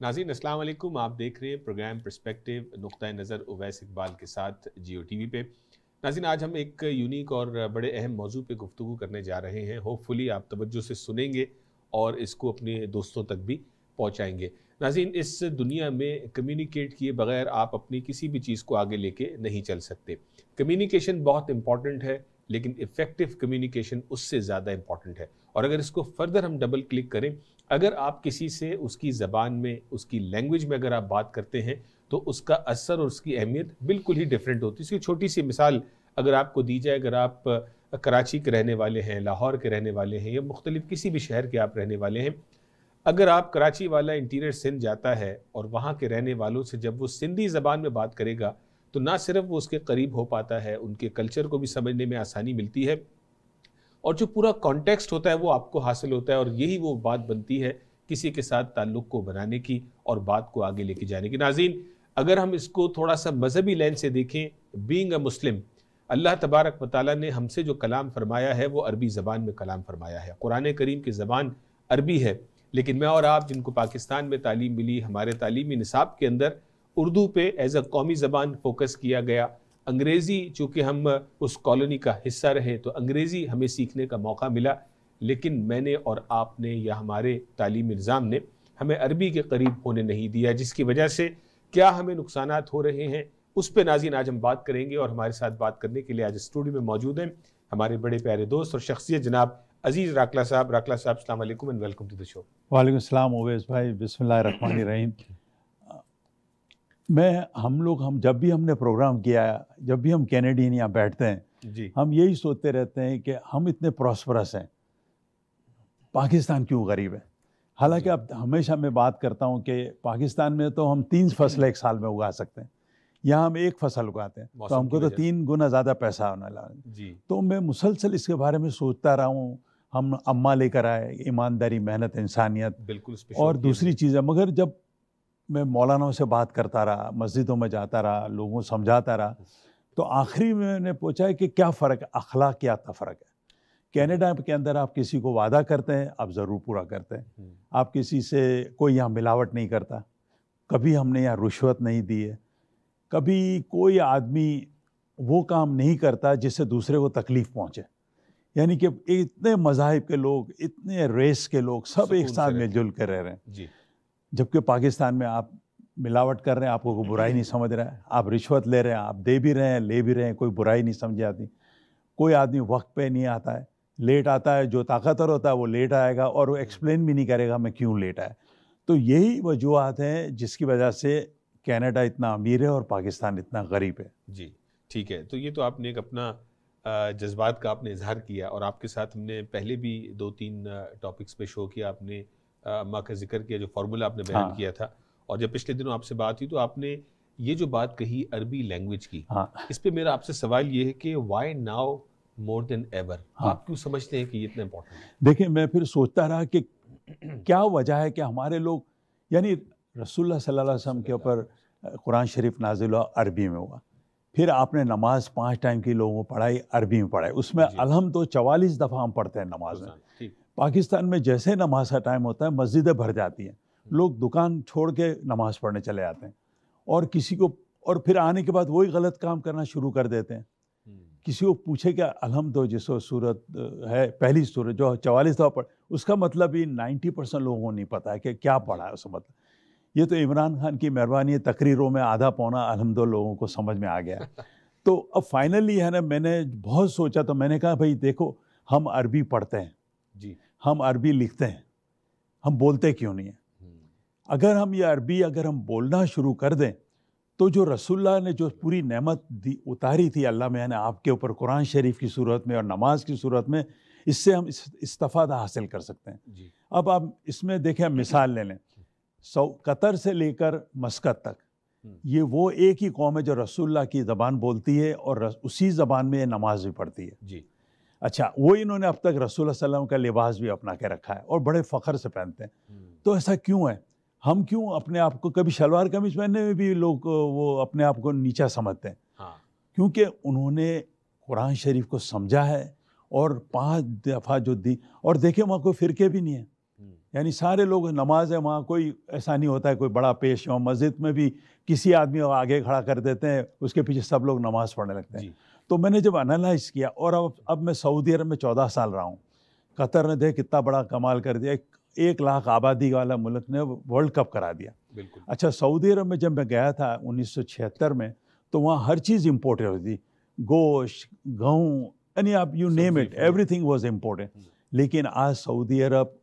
नाज़रीन अस्सलाम वालेकुम। आप देख रहे हैं प्रोग्राम पर्सपेक्टिव नुक्ता नज़र उवैस इकबाल के साथ जियो टीवी पे। नाज़रीन आज हम एक यूनिक और बड़े अहम मौजू पे गुफ्तगू करने जा रहे हैं। होपफुली आप तवज्जो से सुनेंगे और इसको अपने दोस्तों तक भी पहुँचाएँगे। नाज़रीन इस दुनिया में कम्युनिकेट किए बगैर आप अपनी किसी भी चीज़ को आगे लेके नहीं चल सकते। कम्युनिकेशन बहुत इंपॉर्टेंट है, लेकिन इफ़ेक्टिव कम्युनिकेशन उससे ज़्यादा इंपॉर्टेंट है। और अगर इसको फर्दर हम डबल क्लिक करें, अगर आप किसी से उसकी ज़बान में, उसकी लैंग्वेज में अगर आप बात करते हैं, तो उसका असर और उसकी अहमियत बिल्कुल ही डिफरेंट होती है। इसकी छोटी सी मिसाल अगर आपको दी जाए, अगर आप कराची के रहने वाले हैं, लाहौर के रहने वाले हैं या मुख्तलिफ किसी भी शहर के आप रहने वाले हैं, अगर आप कराची वाला इंटीरियर सिंध जाता है और वहाँ के रहने वालों से जब वो सिंधी ज़बान में बात करेगा, तो ना सिर्फ वो उसके करीब हो पाता है, उनके कल्चर को भी समझने में आसानी मिलती है और जो पूरा कॉन्टेक्स्ट होता है वो आपको हासिल होता है और यही वो बात बनती है किसी के साथ ताल्लुक़ को बनाने की और बात को आगे लेके जाने की। नाज़रीन अगर हम इसको थोड़ा सा मजहबी लेंस से देखें, बीइंग अ मुस्लिम, अल्लाह तबारक व तआला ने हमसे जो कलाम फरमाया है वो अरबी ज़बान में कलाम फरमाया है। कुरान करीम की ज़बान अरबी है, लेकिन मैं और आप जिनको पाकिस्तान में तालीम मिली, हमारे तालीमी निसाब के अंदर उर्दू पे एज अ कौमी ज़बान फोकस किया गया। अंग्रेज़ी चूँकि हम उस कॉलोनी का हिस्सा रहे तो अंग्रेज़ी हमें सीखने का मौका मिला, लेकिन मैंने और आपने या हमारे तालीमी निज़ाम ने हमें अरबी के करीब होने नहीं दिया, जिसकी वजह से क्या हमें नुकसानात हो रहे हैं उस पे नाज़रीन आज हम बात करेंगे। और हमारे साथ बात करने के लिए आज स्टूडियो में मौजूद हैं हमारे बड़े प्यारे दोस्त और शख्सियत जनाब अजीज़ राकला साहब। राकला साहब अस्सलाम वालेकुम and welcome to the show. वालेकुम अस्सलाम उवैस भाई, बिस्मिल्लाहिर्रहमानिर्रहीम। हम जब भी हमने प्रोग्राम किया, जब भी हम कैनेडियन यहाँ बैठते हैं जी, हम यही सोचते रहते हैं कि हम इतने प्रॉस्परस हैं, पाकिस्तान क्यों गरीब है। हालांकि अब हमेशा मैं बात करता हूँ कि पाकिस्तान में तो हम 3 फसलें एक साल में उगा सकते हैं, यहाँ हम एक फसल उगाते हैं तो हमको तो 3 गुना ज़्यादा पैसा होने लगा। जी, तो मैं मुसलसल इसके बारे में सोचता रहा हूँ। हम अम्मा लेकर आए, ईमानदारी, मेहनत, इंसानियत बिल्कुल उस पे और शौक किए दूसरी चीज़ें। मगर जब मैं मौलानाओं से बात करता रहा, मस्जिदों में जाता रहा, लोगों को समझाता रहा, तो आखिरी में मैंने पूछा है कि क्या फ़र्क है, अखलाकियात का फ़र्क है। कनाडा के अंदर आप किसी को वादा करते हैं, आप ज़रूर पूरा करते हैं। आप किसी से, कोई यहाँ मिलावट नहीं करता, कभी हमने यहाँ रुश्वत नहीं दी है, कभी कोई आदमी वो काम नहीं करता जिससे दूसरे को तकलीफ़ पहुँचे। यानी कि इतने मज़ाहिब के लोग, इतने रेस के लोग सब एक साथ मिलजुल कर रह रहे हैं। जी, जबकि पाकिस्तान में आप मिलावट कर रहे हैं, आपको कोई बुराई नहीं समझ रहा है, आप रिश्वत ले रहे हैं, आप दे भी रहे हैं, ले भी रहे हैं, कोई बुराई नहीं समझ आती। कोई आदमी वक्त पे नहीं आता है, लेट आता है, जो ताकतवर होता है वो लेट आएगा और वो एक्सप्लेन भी नहीं करेगा मैं क्यों लेट आया। तो यही वजूहत हैं जिसकी वजह से कनाडा इतना अमीर है और पाकिस्तान इतना गरीब है। जी, ठीक है। तो ये तो आपने एक अपना जज़्बात का आपने इज़हार किया और आपके साथ हमने पहले भी 2-3 टॉपिक्स पे शो किया। आपने अम्मा का ज़िक्र किया, जो फ़ॉर्मूला आपने बयान किया था। और जब पिछले दिनों आपसे बात हुई तो आपने ये जो बात कही अरबी लैंग्वेज की, इस पे मेरा आपसे सवाल ये है कि why now more than ever? आप क्यों समझते हैं कि ये इतना इम्पोर्टेंट है? देखिए, मैं फिर सोचता रहा कि क्या वजह है कि हमारे लोग, यानी रसूलुल्लाह सल्लल्लाहु अलैहि वसल्लम के ऊपर कुरान शरीफ नाजिल हुआ, अरबी में हुआ। फिर आपने नमाज 5 टाइम की लोगों को पढ़ाई, अरबी में पढ़ाई, उसमें अलहम तो 44 दफ़ा हम पढ़ते हैं नमाज में। पाकिस्तान में जैसे नमाज का टाइम होता है मस्जिदें भर जाती हैं, लोग दुकान छोड़ के नमाज पढ़ने चले जाते हैं और किसी को, और फिर आने के बाद वही गलत काम करना शुरू कर देते हैं। किसी को पूछे क्या अलहम दो, जिसको सूरत है पहली सूरत जो 44 दफ़ा पढ़, उसका मतलब ही 90% लोगों को नहीं पता है कि क्या पढ़ा है उसका मतलब। ये तो इमरान खान की मेहरबानी है, तकरीरों में आधा पौना अल्हम्दुलिल्लाह लोगों को समझ में आ गया। तो अब फाइनली है ना, मैंने बहुत सोचा तो मैंने कहा भाई देखो, हम अरबी पढ़ते हैं जी, हम अरबी लिखते हैं, हम बोलते क्यों नहीं है? अगर हम ये अरबी अगर हम बोलना शुरू कर दें तो जो रसूलुल्लाह ने जो पूरी नेमत दी उतारी थी अल्लाह में ने आपके ऊपर कुरान शरीफ की सूरत में और नमाज की सूरत में, इससे हम इस्तिफादा हासिल कर सकते हैं। जी, अब आप इसमें देखें, मिसाल ले लें, कतर से लेकर मस्कत तक ये वो एक ही कौम है जो रसूलुल्लाह की ज़बान बोलती है और उसी ज़बान में नमाज भी पढ़ती है। जी, अच्छा, वो इन्होंने अब तक रसूलुल्लाह सल्लल्लाहु अलैहि वसल्लम का लिबास भी अपना के रखा है और बड़े फ़ख्र से पहनते हैं। तो ऐसा क्यों है? हम क्यों अपने आप को, कभी शलवार कमीज पहनने में भी लोग वो अपने आप को नीचा समझते हैं? हाँ, क्योंकि उन्होंने कुरान शरीफ को समझा है और 5 दफ़ा जो दी, और देखें वहाँ कोई फ़िरके भी नहीं है। यानी सारे लोग नमाज है वहाँ, कोई ऐसा नहीं होता है कोई बड़ा पेश हो। मस्जिद में भी किसी आदमी को आगे खड़ा कर देते हैं, उसके पीछे सब लोग नमाज पढ़ने लगते हैं। तो मैंने जब एनालाइज किया, और अब मैं सऊदी अरब में 14 साल रहा हूँ। कतर ने देख कितना बड़ा कमाल कर दिया, 1 लाख आबादी वाला मुल्क ने वर्ल्ड कप करा दिया। बिल्कुल। अच्छा, सऊदी अरब में जब मैं गया था 1976 में, तो वहाँ हर चीज़ इम्पोर्टेड होती थी, गोश्त, गेहूँ, यानी आप you name it, everything was imported. लेकिन आज सऊदी अरब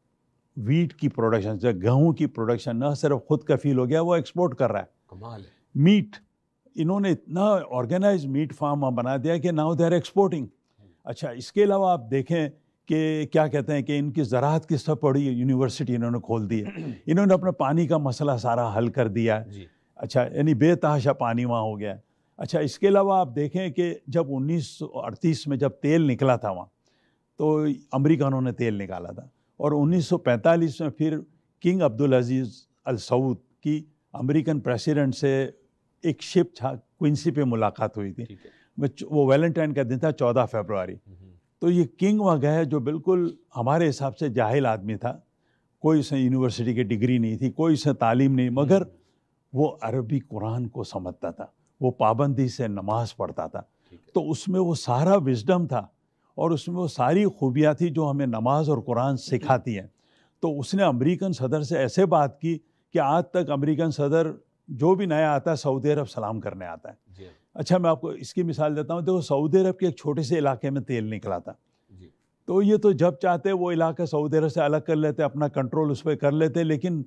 वीट की प्रोडक्शन, जब गेहूँ की प्रोडक्शन न सिर्फ खुद कफील हो गया, वो एक्सपोर्ट कर रहा है। कमाल है। मीट, इन्होंने इतना ऑर्गेनाइज मीट फार्म बना दिया कि नाउ दे आर एक्सपोर्टिंग। अच्छा, इसके अलावा आप देखें कि क्या कहते हैं कि इनकी ज़राअत की सब बड़ी यूनिवर्सिटी इन्होंने खोल दी है। इन्होंने अपना पानी का मसला सारा हल कर दिया है। अच्छा, यानी बेतहाशा पानी वहाँ हो गया है। अच्छा, इसके अलावा आप देखें कि जब 1938 में जब तेल निकला था वहाँ, तो अमेरिकानों ने तेल निकाला था, और 1945 में फिर किंग अब्दुल अजीज़ अल सऊद की अमेरिकन प्रेसिडेंट से एक शिप क्विंसी पे मुलाकात हुई थी। वो वैलेंटाइन का दिन था, 14 फरवरी। तो ये किंग वहाँ गया, जो बिल्कुल हमारे हिसाब से जाहिल आदमी था, कोई उसने यूनिवर्सिटी की डिग्री नहीं थी, कोई उसने तालीम नहीं, मगर वो अरबी कुरान को समझता था, वो पाबंदी से नमाज पढ़ता था। तो उसमें वो सारा विजडम था, और उसमें वो सारी खूबियाँ थी जो हमें नमाज और कुरान सिखाती हैं। तो उसने अमेरिकन सदर से ऐसे बात की कि आज तक अमेरिकन सदर जो भी नया आता है सऊदी अरब सलाम करने आता है। अच्छा, मैं आपको इसकी मिसाल देता हूँ। देखो, सऊदी अरब के एक छोटे से इलाके में तेल निकला था, तो ये तो जब चाहते वो इलाका सऊदी अरब से अलग कर लेते, अपना कंट्रोल उस पर कर लेते। लेकिन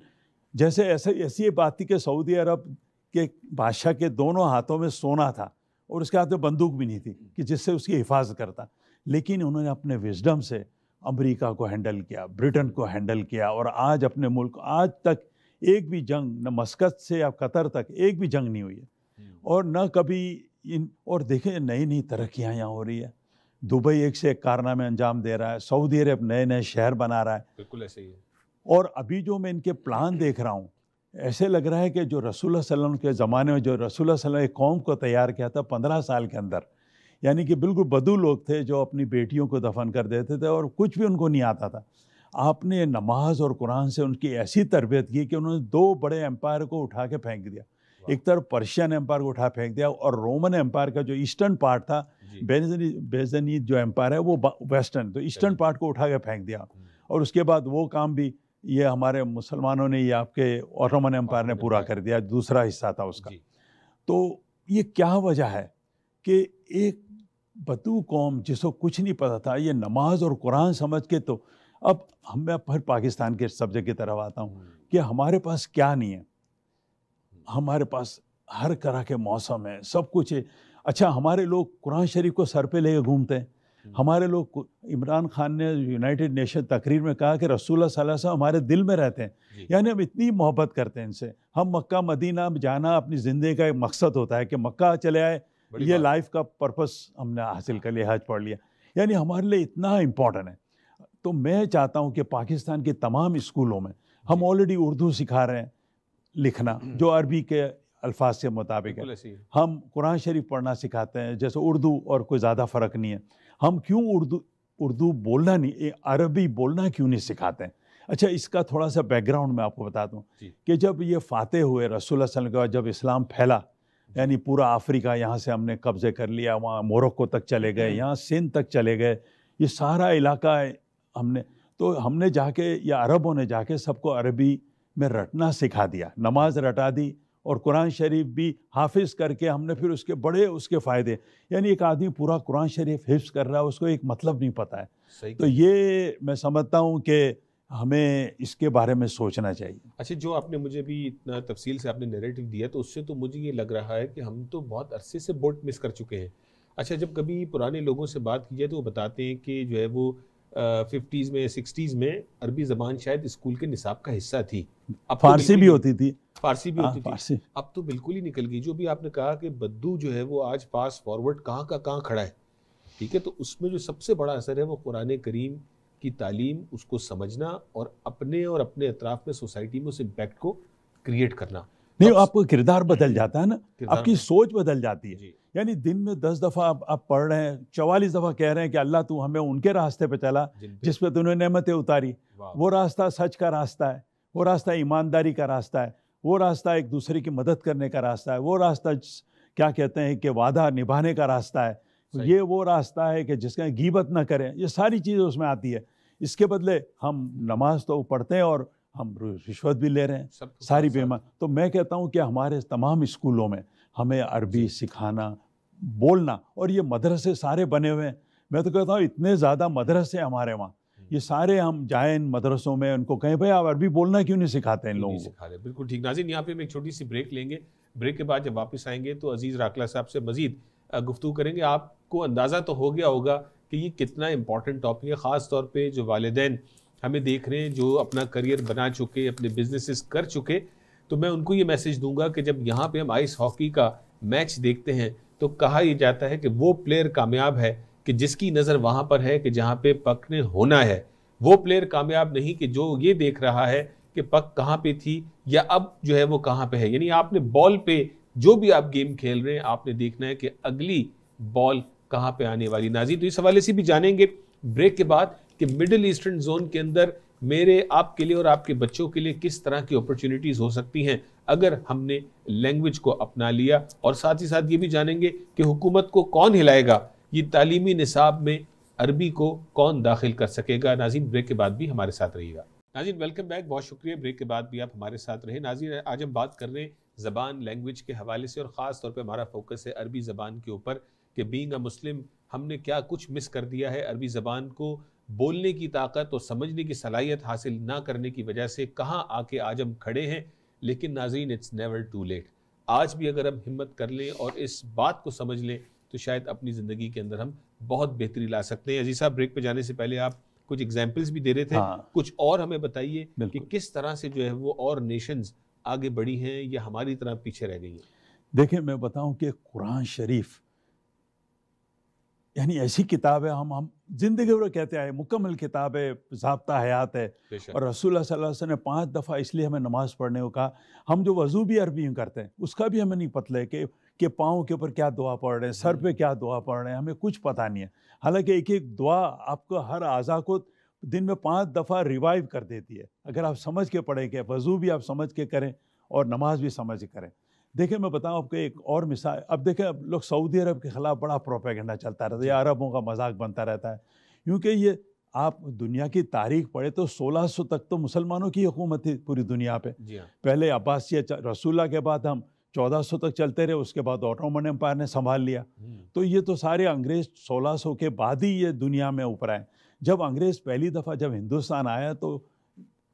जैसे ऐसी बात थी कि सऊदी अरब के बादशाह के दोनों हाथों में सोना था, और उसके हाथ में बंदूक भी नहीं थी कि जिससे उसकी हिफाजत करता। लेकिन उन्होंने अपने विजडम से अमेरिका को हैंडल किया, ब्रिटेन को हैंडल किया, और आज अपने मुल्क, आज तक एक भी जंग, न मस्कत से या कतर तक एक भी जंग नहीं हुई है, और न कभी और देखें नई नई तरक्कियाँ यहाँ हो रही है। दुबई एक से एक कारनामे अंजाम दे रहा है, सऊदी अरब नए नए शहर बना रहा है। बिल्कुल ऐसे ही है। और अभी जो मैं इनके प्लान देख रहा हूँ, ऐसे लग रहा है कि जो रसूलुल्लाह सल्लल्लाहु अलैहि वसल्लम के ज़माने में जो रसूलुल्लाह सल्लल्लाहु अलैहि वसल्लम एक कौम को तैयार किया था 15 साल के अंदर, यानी कि बिल्कुल बदू लोग थे जो अपनी बेटियों को दफन कर देते थे और कुछ भी उनको नहीं आता था। आपने नमाज और कुरान से उनकी ऐसी तरबियत की कि उन्होंने 2 बड़े एम्पायर को उठा के फेंक दिया। एक तरफ पर्शियन एम्पायर को उठा फेंक दिया, और रोमन एम्पायर का जो ईस्टर्न पार्ट था, बेज़नीद जो एम्पायर है वो वेस्टर्न, तो ईस्टर्न पार्ट को उठा के फेंक दिया। और उसके बाद वो काम भी ये हमारे मुसलमानों ने, ये आपके ऑटोमन एम्पायर ने पूरा कर दिया, दूसरा हिस्सा था उसका। तो ये क्या वजह है कि एक बदू कौम जिसको कुछ नहीं पता था, ये नमाज और कुरान समझ के, तो अब मैं फिर पाकिस्तान के सब्जेक्ट की तरफ आता हूँ कि हमारे पास क्या नहीं है। हमारे पास हर तरह के मौसम है, सब कुछ है। अच्छा, हमारे लोग कुरान शरीफ को सर पे लेके घूमते हैं। हमारे लोग, इमरान खान ने यूनाइटेड नेशन तकरीर में कहा कि रसूलुल्लाह सल्लल्लाहु अलैहि वसल्लम हमारे दिल में रहते हैं, यानी हम इतनी मोहब्बत करते हैं इनसे। हम मक्का मदीना जाना अपनी ज़िंदगी का एक मकसद होता है कि मक्का चले आए, ये लाइफ का पर्पस हमने हासिल कर लिया, हज पढ़ लिया, यानी हमारे लिए इतना इम्पोर्टेंट है। तो मैं चाहता हूँ कि पाकिस्तान के तमाम स्कूलों में हम ऑलरेडी उर्दू सिखा रहे हैं, लिखना जो अरबी के अल्फाज के मुताबिक है। हम कुरान शरीफ पढ़ना सिखाते हैं, जैसे उर्दू और कोई ज़्यादा फ़र्क नहीं है। हम क्यों उर्दू बोलना नहीं, अरबी बोलना क्यों नहीं सिखाते हैं? अच्छा, इसका थोड़ा सा बैकग्राउंड मैं आपको बता दूं कि जब ये फातेह हुए रसूलुल्लाह सल्लल्लाहु अलैहि वसल्लम के बाद, जब इस्लाम फैला, यानी पूरा अफ्रीका यहाँ से हमने कब्जे कर लिया, वहाँ मोरक्को तक चले गए, यहाँ सिंध तक चले गए, ये सारा इलाका हमने जाके, या अरबों ने जाके सबको अरबी में रटना सिखा दिया, नमाज रटा दी, और कुरान शरीफ भी हाफिज़ करके हमने फिर उसके फ़ायदे, यानी एक आदमी पूरा कुरान शरीफ हिफ्ज़ कर रहा है, उसको एक मतलब नहीं पता है। तो ये मैं समझता हूँ कि हमें इसके बारे में सोचना चाहिए। अच्छा, जो आपने मुझे भी इतना तफसील से आपने नैरेटिव दिया, तो उससे तो मुझे ये लग रहा है कि हम तो बहुत अरसे से बोट मिस कर चुके हैं। अच्छा, जब कभी पुराने लोगों से बात की जाए तो वो बताते हैं कि जो है वो 50s में 60s में अरबी ज़बान शायद स्कूल के निसाब का हिस्सा थी। अब फारसी भी होती थी, फारसी भी होती थी, अब तो बिल्कुल ही निकल गई। जो भी आपने कहा कि बद्दू जो है वो आज फास्ट फॉरवर्ड कहाँ का कहाँ खड़ा है, ठीक है। तो उसमें जो सबसे बड़ा असर है वो कुरान करीम की तालीम, उसको समझना और अपने अतराफ़ में, सोसाइटी में उस इम्पैक्ट को क्रिएट करना। नहीं, आपका किरदार बदल जाता है ना, आपकी सोच बदल जाती है। जी। यानी दिन में 10 दफ़ा आप पढ़ रहे हैं, 44 दफ़ा कह रहे हैं कि अल्लाह तू हमें उनके रास्ते पे चला जिस पे तूने नेमतें उतारी। वो रास्ता सच का रास्ता है, वो रास्ता ईमानदारी का रास्ता है, वो रास्ता एक दूसरे की मदद करने का रास्ता है, वो रास्ता क्या कहते हैं कि वादा निभाने का रास्ता है, ये वो रास्ता है कि जिसका गीबत ना करें। ये सारी चीज़ें उसमें आती है। इसके बदले हम नमाज तो पढ़ते हैं और हम रिश्वत भी ले रहे हैं, सारी बेईमान। तो मैं कहता हूँ कि हमारे तमाम स्कूलों में हमें अरबी सिखाना, बोलना, और ये मदरसे सारे बने हुए हैं। मैं तो कहता हूँ इतने ज़्यादा मदरसे हमारे वहाँ, ये सारे हम जाएं इन मदरसों में, उनको कहें भाई आप अरबी बोलना क्यों नहीं सिखाते इन लोगों को। बिल्कुल ठीक। नाज़रीन, यहाँ पे हम एक छोटी सी ब्रेक लेंगे। ब्रेक के बाद जब वापस आएंगे तो अजीज़ राकला साहब से मज़ीद गुफ्तगू करेंगे। आपको अंदाज़ा तो हो गया होगा कि ये कितना इंपॉर्टेंट टॉपिक है, ख़ास तौर पे जो वालिदैन हमें देख रहे हैं, जो अपना करियर बना चुके, अपने बिजनेसेस कर चुके। तो मैं उनको ये मैसेज दूंगा कि जब यहाँ पे हम आइस हॉकी का मैच देखते हैं तो कहा यह जाता है कि वो प्लेयर कामयाब है कि जिसकी नज़र वहाँ पर है कि जहाँ पे पक ने होना है। वो प्लेयर कामयाब नहीं कि जो ये देख रहा है कि पक कहाँ पे थी या अब जो है वो कहाँ पे है। यानी आपने बॉल पे जो भी आप गेम खेल रहे हैं, आपने देखना है कि अगली बॉल कहाँ पे आने वाली। नाज़रीन, तो इस हवाले से भी जानेंगे ब्रेक के बाद कि मिडिल ईस्टर्न जोन के अंदर मेरे आपके लिए और आपके बच्चों के लिए किस तरह की अपॉर्चुनिटीज हो सकती हैं अगर हमने लैंग्वेज को अपना लिया। और साथ ही साथ ये भी जानेंगे कि हुकूमत को कौन हिलाएगा, ये तालीमी निसाब में अरबी को कौन दाखिल कर सकेगा। नाज़रीन, ब्रेक के बाद भी हमारे साथ रहिएगा। नाज़रीन, वेलकम बैक, बहुत शुक्रिया, ब्रेक के बाद भी आप हमारे साथ रहे। नाज़रीन, आज हम बात कर रहे हैं ज़बान, लैंग्वेज के हवाले से, और ख़ास तौर पे हमारा फोकस है अरबी ज़बान के ऊपर कि बीइंग अ मुस्लिम हमने क्या कुछ मिस कर दिया है। अरबी ज़बान को बोलने की ताकत और समझने की सलाहियत हासिल ना करने की वजह से कहाँ आके आज हम खड़े हैं। लेकिन नाज़रीन, इट्स नेवर टू लेट। आज भी अगर हम हिम्मत कर लें और इस बात को समझ लें तो शायद अपनी ज़िंदगी के अंदर हम बहुत बेहतरी ला सकते हैं। अजीज साहब, ब्रेक पे जाने से पहले आप कुछ एग्जाम्पल्स भी दे रहे थे। कुछ और हमें बताइए कि किस तरह से जो है वो और नेशंस आगे बढ़ी हैं या हमारी तरह पीछे रह गई हैं। देखिए, मैं बताऊं कि कुरान शरीफ यानी ऐसी किताब है, हम जिंदगी भर कहते आए, मुकम्मल किताब है, ज़ाब्ता हयात है। और रसूलुल्लाह सल्लल्लाहु अलैहि वसल्लम ने 5 दफ़ा इसलिए हमें नमाज़ पढ़ने को कहा। हम जो वज़ू भी अरबी में करते हैं उसका भी हमें नहीं पता है कि पाँव के ऊपर क्या दुआ पढ़ रहे हैं, सर पे क्या दुआ पढ़ रहे हैं, हमें कुछ पता नहीं है। हालांकि एक एक दुआ आपको हर आज़ा को दिन में 5 दफ़ा रिवाइव कर देती है अगर आप समझ के पढ़ें कि वज़ू भी आप समझ के करें और नमाज भी समझ के करें। देखिए, मैं बताऊं आपको एक और मिसाल। अब देखें, अब लोग सऊदी अरब के ख़िलाफ़ बड़ा प्रोपेगेंडा चलता रहता है या अरबों का मजाक बनता रहता है, क्योंकि ये आप दुनिया की तारीख पढ़े तो 1600 तक तो मुसलमानों की हुकूमत थी पूरी दुनिया पे। पहले अब्बासिया रसूलुल्लाह के बाद हम 1400 तक चलते रहे, उसके बाद ऑटोमन एम्पायर ने संभाल लिया। तो ये तो सारे अंग्रेज़ 1600 के बाद ही ये दुनिया में ऊपर आए। जब अंग्रेज़ पहली दफ़ा जब हिंदुस्तान आया तो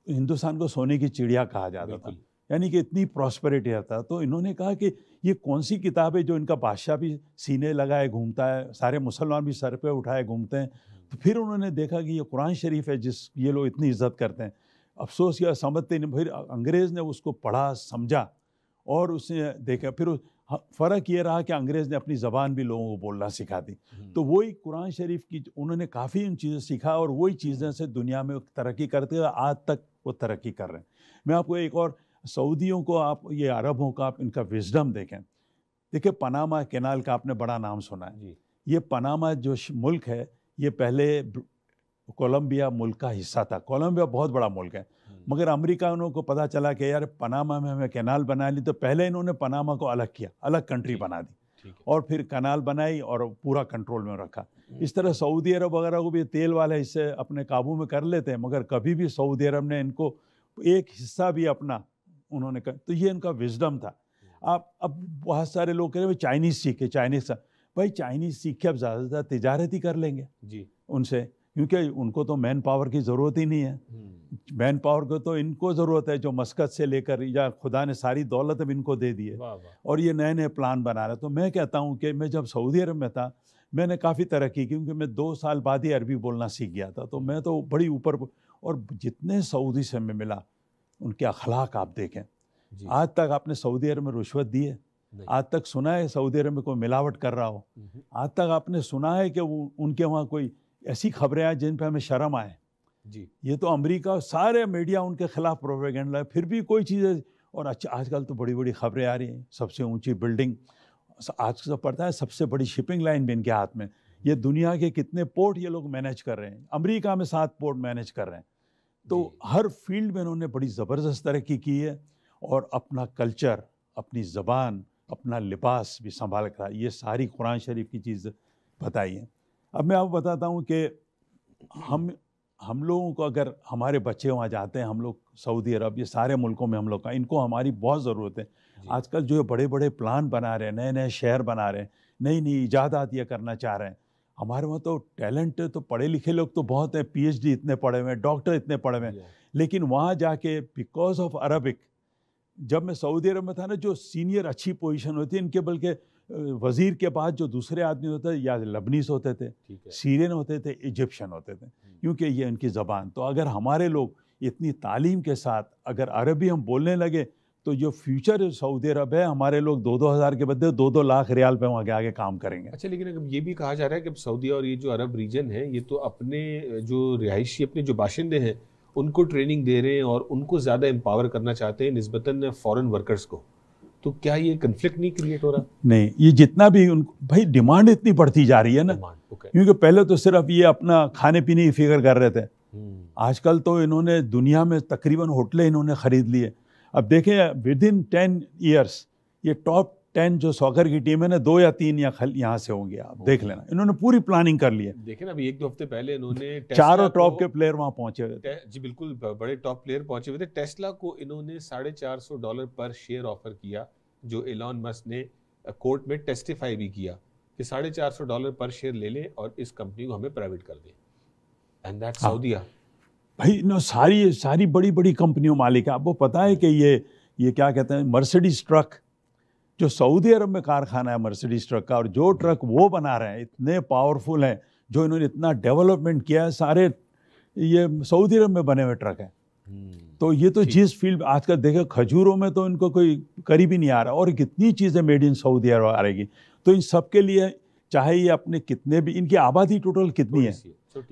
हिंदुस्तान को सोने की चिड़िया कहा जाता था, यानी कि इतनी प्रॉस्पेरिटी रहता। तो इन्होंने कहा कि ये कौन सी किताब है जो इनका बादशाह भी सीने लगाए घूमता है, सारे मुसलमान भी सर पे उठाए घूमते हैं। तो फिर उन्होंने देखा कि ये कुरान शरीफ है जिस ये लोग इतनी इज्जत करते हैं। अफसोस या समझते नहीं। फिर अंग्रेज़ ने उसको पढ़ा, समझा और उसने देखा। फिर फ़र्क ये रहा कि अंग्रेज़ ने अपनी ज़बान भी लोगों को बोलना सिखा दी। तो वही कुरान शरीफ की उन्होंने काफ़ी उन चीज़ें सीखा और वही चीज़ें से दुनिया में तरक्की करते हुए आज तक वो तरक्की कर रहे हैं। मैं आपको एक और सऊदियों को, आप ये अरबों का आप इनका विजडम देखें। देखिए, पनामा कैनाल का आपने बड़ा नाम सुना है। ये पनामा जो मुल्क है, ये पहले कोलंबिया मुल्क का हिस्सा था। कोलंबिया बहुत बड़ा मुल्क है, मगर अमेरिकानों को पता चला कि यार पनामा में हमें कैनाल बना ली, तो पहले इन्होंने पनामा को अलग किया, अलग कंट्री बना दी और फिर कैनाल बनाई और पूरा कंट्रोल में रखा। इस तरह सऊदी अरब वगैरह को भी तेल वाले हिस्से अपने काबू में कर लेते हैं, मगर कभी भी सऊदी अरब ने इनको एक हिस्सा भी अपना उन्होंने कर। तो ये इनका विजडम था। आप अब बहुत सारे लोग कह रहे हैं चाइनीज़ सीखे, चाइनीज़। भाई चाइनीज़ सीख के अब ज़्यादा से ज़्यादा तिजारत ही कर लेंगे उनसे, क्योंकि उनको तो मैन पावर की ज़रूरत ही नहीं है। मैन पावर को तो इनको ज़रूरत है जो मस्कत से लेकर, या खुदा ने सारी दौलत अब इनको दे दी है और ये नए नए प्लान बना रहे। तो मैं कहता हूँ कि मैं जब सऊदी अरब में था मैंने काफ़ी तरक्की की, क्योंकि मैं 2 साल बाद ही अरबी बोलना सीख गया था। तो मैं तो बड़ी ऊपर, और जितने सऊदी से मैं मिला उनके अखलाक आप देखें। आज तक आपने सऊदी अरब में रुश्वत दी है? आज तक सुना है सऊदी अरब में कोई मिलावट कर रहा हो? आज तक आपने सुना है कि उनके वहाँ कोई ऐसी खबरें आए जिन पे हमें शर्म आए? ये तो अमेरिका सारे मीडिया उनके खिलाफ प्रोपेगेंडा है, फिर भी कोई चीज़ और अच्छा आजकल तो बड़ी बड़ी खबरें आ रही हैं, सबसे ऊंची बिल्डिंग आज तो पड़ता है, सबसे बड़ी शिपिंग लाइन भी इनके हाथ में। ये दुनिया के कितने पोर्ट ये लोग मैनेज कर रहे हैं, अमेरिका में 7 पोर्ट मैनेज कर रहे हैं। तो हर फील्ड में इन्होंने बड़ी ज़बरदस्त तरक्की की है और अपना कल्चर, अपनी ज़बान, अपना लिबास भी संभाल कर, ये सारी कुरान शरीफ की चीज़ बताई है। अब मैं आपको बताता हूँ कि हम लोगों को, अगर हमारे बच्चे वहाँ जाते हैं, हम लोग सऊदी अरब, ये सारे मुल्कों में हम लोग का, इनको हमारी बहुत ज़रूरत है। आजकल जो बड़े बड़े प्लान बना रहे हैं, नए नए शहर बना रहे हैं, नई नई इजादात ये करना चाह रहे हैं। हमारे वहाँ तो टैलेंट, तो पढ़े लिखे लोग तो बहुत हैं, PhD इतने पढ़े हुए हैं, डॉक्टर इतने पढ़े हुए हैं, लेकिन वहाँ जाके बिकॉज ऑफ अरबिक, जब मैं सऊदी अरब में था ना, जो सीनियर अच्छी पोजीशन होती है इनके, बल्कि वज़ीर के बाद जो दूसरे आदमी होते थे, या लबनीस होते थे, सीरियन होते थे, इजिप्शियन होते थे, क्योंकि ये उनकी ज़बान। तो अगर हमारे लोग इतनी तालीम के साथ अगर अरबी हम बोलने लगे, तो जो फ्यूचर सऊदी अरब है, हमारे लोग 2-2 हज़ार के बदले 2-2 लाख रियाल पे वहाँ के आगे काम करेंगे। अच्छा, लेकिन अब ये भी कहा जा रहा है कि सऊदी और ये जो अरब रीजन है, ये तो अपने जो रिहायशी, अपने जो बाशिंदे हैं, उनको ट्रेनिंग दे रहे हैं और उनको ज़्यादा एम्पावर करना चाहते हैं निस्बतन फॉरेन वर्कर्स को। तो क्या ये कन्फ्लिक्ट नहीं क्रिएट हो रहा? नहीं, ये जितना भी भाई डिमांड इतनी बढ़ती जा रही है ना, क्योंकि पहले तो सिर्फ ये अपना खाने पीने की फिक्र कर रहे थे, आजकल तो इन्होंने दुनिया में तकरीबन होटलें इन्होंने ख़रीद लिए। अब देखें, विद इन 10 ईयर्स ये टॉप 10 जो सॉकर की टीम है ना, 2 या 3 यहाँ से होंगे, आप देख लेना, इन्होंने पूरी प्लानिंग कर ली है। देखें ना, अभी 1-2 हफ्ते पहले इन्होंने 4 टॉप के प्लेयर वहाँ पहुंचे हुए थे। जी बिल्कुल, बड़े टॉप प्लेयर पहुंचे हुए थे। टेस्ला को इन्होंने $450 पर शेयर ऑफर किया, जो एलॉन मस्क ने कोर्ट में टेस्टिफाई भी किया कि $450 पर शेयर ले लें और इस कंपनी को हमें प्राइवेट कर दें। एंड दैट्स सऊदीया। भाई नो, सारी बड़ी बड़ी कंपनियों मालिक है। आपको पता है कि ये क्या कहते हैं, मर्सिडीज ट्रक, जो सऊदी अरब में कारखाना है मर्सिडीज ट्रक का, और जो ट्रक वो बना रहे हैं इतने पावरफुल हैं, जो इन्होंने इतना डेवलपमेंट किया है, सारे ये सऊदी अरब में बने हुए ट्रक हैं। तो ये तो जिस फील्ड आजकल देखे, खजूरों में तो इनको कोई करीब ही नहीं आ रहा, और कितनी चीज़ें मेड इन सऊदी अरब आ रहेगी। तो इन सब के लिए, चाहे ये अपने कितने भी, इनकी आबादी टोटल कितनी है,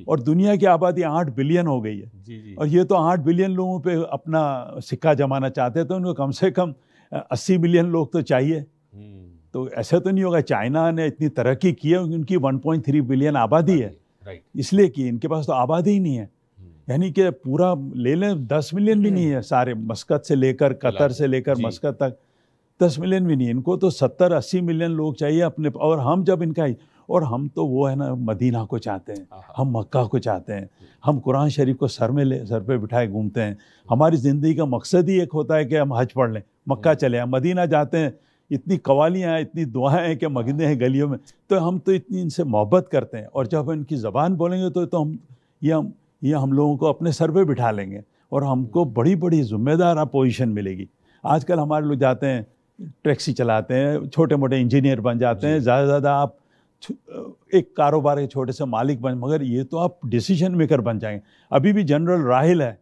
और दुनिया की आबादी 8 बिलियन हो गई है, और ये तो 8 बिलियन लोगों पे अपना सिक्का जमाना चाहते हैं, तो उनको कम से कम 80 बिलियन लोग तो चाहिए। तो ऐसा तो नहीं होगा, चाइना ने इतनी तरक्की की है, उनकी 1.3 बिलियन आबादी है, इसलिए कि इनके पास तो आबादी ही नहीं है। यानी कि पूरा ले लें 10 मिलियन भी नहीं है, सारे मस्कत से लेकर कतर से लेकर मस्कत तक 10 मिलियन भी नहीं, इनको तो 70-80 मिलियन लोग चाहिए अपने। और हम जब इनका, और हम तो वो है ना, मदीना को चाहते हैं, हम मक्का को चाहते हैं, हम कुरान शरीफ को सर पे बिठाए घूमते हैं। हमारी ज़िंदगी का मकसद ही एक होता है कि हम हज पढ़ लें, मक्का चले आए, मदीना जाते हैं, इतनी कवालियाँ हैं, इतनी दुआएं हैं कि मगने हैं गलियों में। तो हम तो इतनी इनसे मोहब्बत करते हैं, और जब इनकी ज़बान बोलेंगे तो हम लोगों को अपने सर पे बिठा लेंगे, और हमको बड़ी बड़ी ज़िम्मेदार पोजीशन मिलेगी। आजकल हमारे लोग जाते हैं, टैक्सी चलाते हैं, छोटे मोटे इंजीनियर बन जाते हैं, ज़्यादा से ज़्यादा आप एक कारोबार के छोटे से मालिक बन, मगर ये तो आप डिसीजन मेकर बन जाएंगे। अभी भी जनरल राहिल है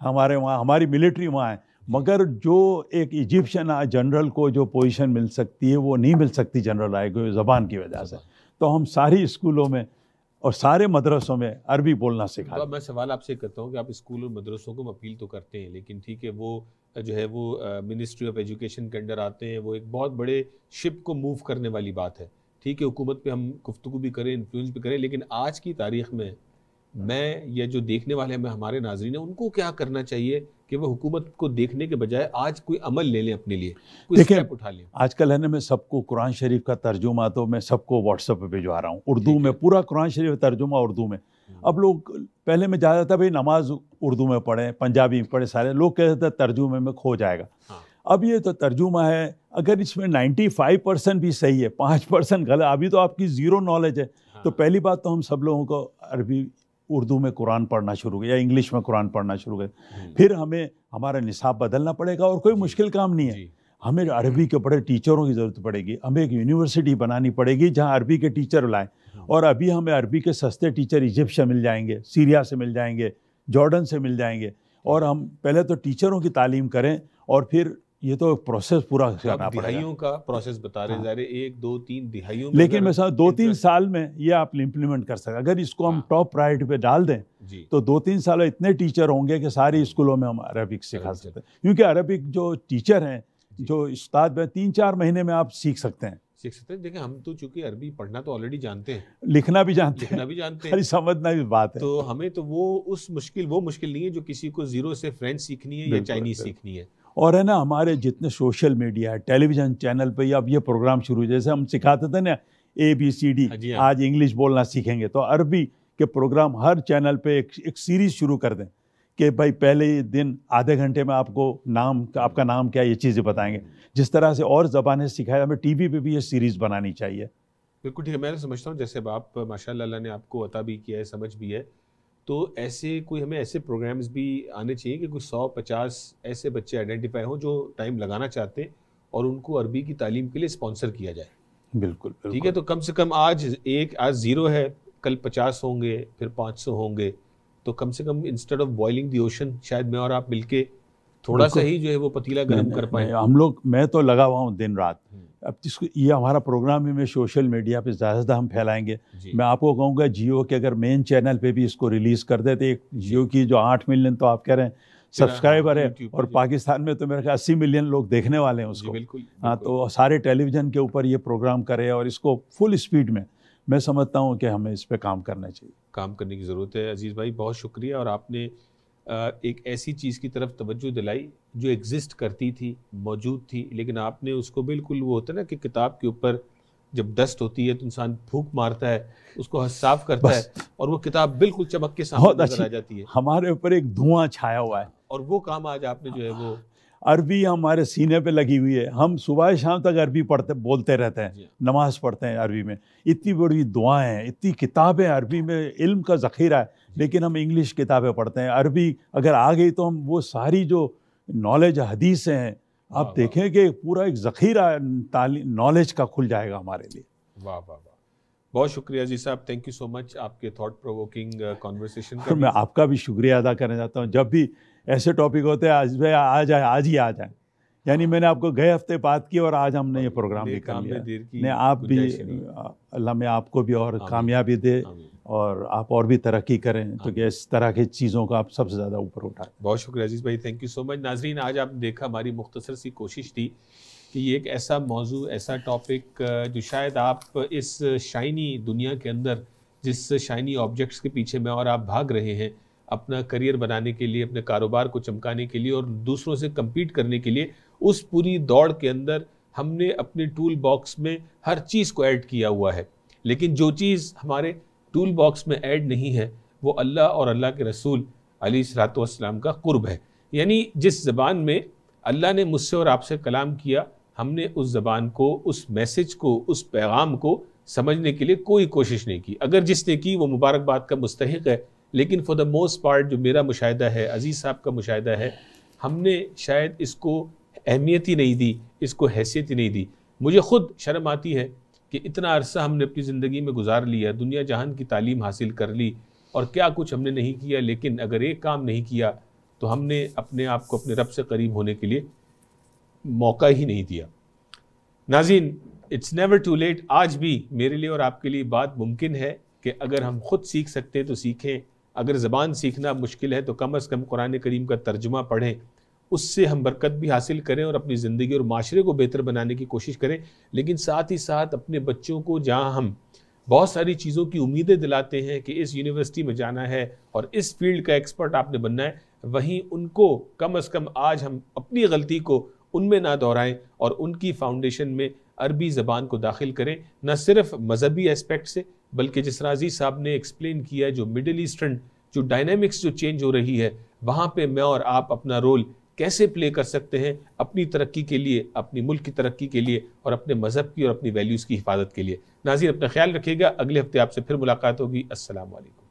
हमारे वहाँ, हमारी मिलिट्री वहाँ है, मगर जो एक इजिप्शियन जनरल को जो पोजीशन मिल सकती है, वो नहीं मिल सकती जनरल राहिल को ज़बान की वजह से। तो हम सारी स्कूलों में और सारे मदरसों में अरबी बोलना सिखाते हैं। तो मैं सवाल आपसे करता हूँ कि आप स्कूल और मदरसों को अपील तो करते हैं, लेकिन ठीक है, वो जो है वो मिनिस्ट्री ऑफ एजुकेशन के अंडर आते हैं, वो एक बहुत बड़े शिप को मूव करने वाली बात है। ठीक है, हुकूमत पे हम गुफ्तगू भी करें, इन्फ्लुएंस भी करें, लेकिन आज की तारीख में मैं, ये जो देखने वाले हैं हमारे नाज़रीन हैं, उनको क्या करना चाहिए कि वो हुकूमत को देखने के बजाय आज कोई अमल ले लें, अपने लिए कोई स्टेप उठा लें। आजकल है ना, मैं सबको कुरान शरीफ का तर्जुमा तो मैं सबको व्हाट्सएप पे भिजवा रहा हूँ, उर्दू में पूरा कुरान शरीफ तर्जुमा उर्दू में। अब लोग, पहले में ज़्यादा था भाई नमाज उर्दू में पढ़ें, पंजाबी में पढ़े, सारे लोग कहते थे तर्जुमे में खो जाएगा। अब ये तो तर्जुमा है, अगर इसमें 95% भी सही है, 5% गलत, अभी तो आपकी ज़ीरो नॉलेज है। तो पहली बात तो हम सब लोगों को अरबी उर्दू में कुरान पढ़ना शुरू किया या इंग्लिश में कुरान पढ़ना शुरू किया। फिर हमें हमारा निसाब बदलना पड़ेगा, और कोई मुश्किल काम नहीं है। हमें अरबी के बड़े टीचरों की ज़रूरत पड़ेगी, हमें एक यूनिवर्सिटी बनानी पड़ेगी जहाँ अरबी के टीचर लाएँ। और अभी हमें अरबी के सस्ते टीचर इजिप्ट से मिल जाएंगे, सीरिया से मिल जाएंगे, जॉर्डन से मिल जाएंगे। और हम पहले तो टीचरों की तालीम करें, और फिर ये तो प्रोसेस पूरा करना पड़ेगा। दिहाइयों का प्रोसेस बता रहे हैं, हाँ। 1, 2, 3 दिहाइयों में, लेकिन मैं समझ 2-3 साल में ये आप इम्प्लीमेंट कर सकते। अगर इसको हम हाँ। टॉप प्रायोरिटी पे डाल दें जी, तो 2-3 साल में इतने टीचर होंगे कि सारी स्कूलों में हम अरबिक सिखा अरबिक सकते हैं। क्योंकि अरबिक जो टीचर हैं, जो उस्ताद हैं, 3-4 महीने में आप सीख सकते हैं। सीख सकते हैं। देखिए, हम तो चूंकि अरबी पढ़ना तो ऑलरेडी जानते हैं, लिखना भी जानते लिखना हैं, भी जानते खाली हैं, समझना भी बात है। तो हमें तो वो मुश्किल नहीं है जो किसी को जीरो से फ्रेंच सीखनी है या बिल्कुल, चाइनीज बिल्कुल। सीखनी है। और है ना, हमारे जितने सोशल मीडिया है, टेलीविजन चैनल पे अब ये प्रोग्राम शुरू, जैसे हम सिखाते थे ना ABCD, हाँ जी, हाँ। आज इंग्लिश बोलना सीखेंगे, तो अरबी के प्रोग्राम हर चैनल पे एक सीरीज शुरू कर दें कि भाई पहले दिन आधे घंटे में आपको आपका नाम क्या, ये चीज़ें बताएंगे। जिस तरह से और ज़बानें सिखाया, हमें टीवी पे भी ये सीरीज़ बनानी चाहिए। बिल्कुल ठीक है। मैं समझता हूँ जैसे अब आप माशाल्लाह अल्लाह ने आपको अता भी किया है, समझ भी है, तो हमें ऐसे प्रोग्राम्स भी आने चाहिए कि कुछ 100-50 ऐसे बच्चे आइडेंटिफाई हों जो टाइम लगाना चाहते हैं और उनको अरबी की तालीम के लिए स्पॉन्सर किया जाए। बिल्कुल, बिल्कुल। ठीक है, तो कम से कम आज 0 है, कल 50 होंगे, फिर 500 होंगे, तो कम से कम instead of boiling the ocean, शायद मैं और आप मिलके थोड़ा सा ही जो है वो पतीला गर्म कर पाए। मैं तो लगा हुआ हूँ दिन रात। अब ये हमारा प्रोग्राम ही में सोशल मीडिया पे ज़्यादा हम फैलाएंगे। मैं आपको कहूँगा जियो के अगर मेन चैनल पे भी इसको रिलीज़ कर देते, एक जियो की जो 8 मिलियन तो आप कह रहे हैं सब्सक्राइबर है, और पाकिस्तान में तो मेरे ख्याल 80 मिलियन लोग देखने वाले हैं उसको। बिल्कुल, हाँ, तो सारे टेलीविज़न के ऊपर ये प्रोग्राम करे और इसको फुल स्पीड में, मैं समझता हूँ कि हमें इस पर काम करना चाहिए। काम करने की ज़रूरत है। अजीज़ भाई, बहुत शुक्रिया। और आपने एक ऐसी चीज़ की तरफ तवज्जो दिलाई जो एग्जिस्ट करती थी, मौजूद थी, लेकिन आपने उसको बिल्कुल, वो होता है ना कि किताब के ऊपर जब डस्ट होती है तो इंसान फूंक मारता है, उसको साफ करता है और वो किताब बिल्कुल चमक के सामने नजर आ जाती है। हमारे ऊपर एक धुआं छाया हुआ है और वो काम आज आपने जो है वो, अरबी हमारे सीने पे लगी हुई है। हम सुबह शाम तक अरबी बोलते रहते हैं, नमाज पढ़ते हैं अरबी में। इतनी बड़ी दुआएं हैं, इतनी किताबें अरबी में, इल्म का ज़ख़ीरा है, लेकिन हम इंग्लिश किताबें पढ़ते हैं। अरबी अगर आ गई तो हम वो सारी जो नॉलेज हदीसें हैं, आप देखें कि पूरा एक ज़ख़ीरा नॉलेज का खुल जाएगा हमारे लिए। वाह वाह वाह, बहुत शुक्रिया अजीज साहब, थैंक यू सो मच आपके थॉट प्रोवोकिंग कॉन्वर्सेशन का। मैं आपका भी शुक्रिया अदा करना चाहता हूँ। जब भी ऐसे टॉपिक होते हैं, आज ही आ जाए। यानी मैंने आपको गए हफ्ते बात की और आज हमने ये प्रोग्राम भी कर लिया। नहीं, आप भी, अल्लाह में आपको भी और कामयाबी दे और आप और भी तरक्की करें, तो कि इस तरह की चीज़ों को आप सबसे ज़्यादा ऊपर उठाएं। बहुत शुक्रिया अजीज़ भाई, थैंक यू सो मच। नाजरीन, आज आपने देखा हमारी मुख्तसर सी कोशिश थी कि ये एक ऐसा मौजू, ऐसा टॉपिक जो शायद आप इस शाइनी दुनिया के अंदर, जिस शाइनी ऑब्जेक्ट्स के पीछे मैं और आप भाग रहे हैं अपना करियर बनाने के लिए, अपने कारोबार को चमकाने के लिए और दूसरों से कम्पीट करने के लिए, उस पूरी दौड़ के अंदर हमने अपने टूल बॉक्स में हर चीज़ को ऐड किया हुआ है, लेकिन जो चीज़ हमारे टूल बॉक्स में ऐड नहीं है वो अल्लाह और अल्लाह के रसूल अलैहिस्सलातु वस्सलाम का कुर्ब है। यानी जिस ज़बान में अल्लाह ने मुझसे और आपसे कलाम किया, हमने उस ज़बान को, उस मैसेज को, उस पैगाम को समझने के लिए कोई कोशिश नहीं की। अगर जिसने की वो मुबारकबाद का मुस्तहिक है, लेकिन फॉर द मोस्ट पार्ट जो मेरा मुशाहिदा है, अजीज़ साहब का मुशाहिदा है, हमने शायद इसको अहमियत ही नहीं दी, इसको हैसियत ही नहीं दी। मुझे ख़ुद शर्म आती है कि इतना अरसा हमने अपनी ज़िंदगी में गुजार लिया, दुनिया जहान की तालीम हासिल कर ली और क्या कुछ हमने नहीं किया, लेकिन अगर एक काम नहीं किया तो हमने अपने आप को अपने रब से करीब होने के लिए मौका ही नहीं दिया। नाज़रीन, इट्स नेवर टू लेट। आज भी मेरे लिए और आपके लिए बात मुमकिन है कि अगर हम खुद सीख सकते हैं तो सीखें। अगर ज़बान सीखना मुश्किल है तो कम अज़ कम कुरान करीम का तर्जुमा पढ़ें, उससे हम बरकत भी हासिल करें और अपनी ज़िंदगी और माशरे को बेहतर बनाने की कोशिश करें। लेकिन साथ ही साथ अपने बच्चों को, जहाँ हम बहुत सारी चीज़ों की उम्मीदें दिलाते हैं कि इस यूनिवर्सिटी में जाना है और इस फील्ड का एक्सपर्ट आपने बनना है, वहीं उनको कम अज़ कम आज हम अपनी गलती को उनमें ना दोहराएं और उनकी फाउंडेशन में अरबी ज़बान को दाखिल करें, न सिर्फ मजहबी एस्पेक्ट से, बल्कि जिस तरह अजीज़ साहब ने एक्सप्लेन किया, जो मिडिल ईस्टर्न जो डायनामिक्स जो चेंज हो रही है, वहाँ पे मैं और आप अपना रोल कैसे प्ले कर सकते हैं अपनी तरक्की के लिए, अपनी मुल्क की तरक्की के लिए और अपने मज़हब की और अपनी वैल्यूज़ की हिफाजत के लिए। नाज़रीन, अपना ख्याल रखिएगा। अगले हफ्ते आपसे फिर मुलाकात होगी। अस्सलाम वालेकुम।